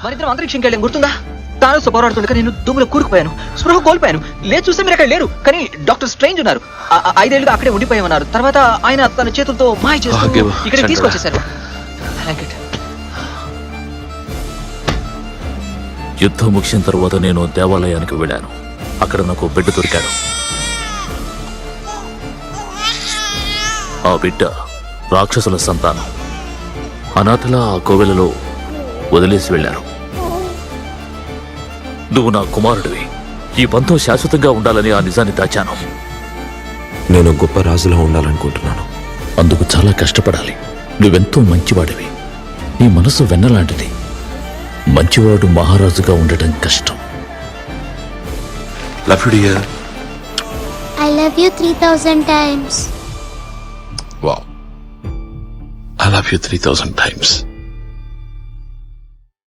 మరిద్దరం అంతరిక్షంకి వెళ్ళాం గుర్తుందా? తాను పోరాడుతుండగా నేను దుమ్ములో కూరుకుపోయాను, స్పృహ కోల్పోయాను. లేదు చూస్తే మీరు అక్కడ లేరు, కానీ డాక్టర్ స్ట్రేంజ్ ఉన్నారు. 5 ఏళ్ళుగా అక్కడే ఉండిపోయామన్నారు. తర్వాత ఆయన తన చేతులతో మాయ చేస్తూ ఇక్కడికి తీసుకొచ్చేశారు. యుద్ధం ముగిసిన తర్వాత నేను దేవాలయానికి వెళ్ళాను. అక్కడ నాకు బిడ్డ దొరికాడు. ఆ బిడ్డ రాక్షసుల సంతానం. అనాథలా ఆ కోవెలలో వదిలేసి వెళ్ళారు. నువ్వు నా కుమారుడివి. ఈ బంధం శాశ్వతంగా ఉండాలని ఆ నిజాన్ని దాచాను. నేను గొప్ప రాజులా ఉండాలనుకుంటున్నాను. అందుకు చాలా కష్టపడాలి. నువ్వెంతో మంచివాడివి. నీ మనసు వెన్నలాంటిది. మంచివాడు మహారాజుగా ఉండటం కష్టం. Love you, dear. I love you 3000 times. Wow. I love you 3000 times.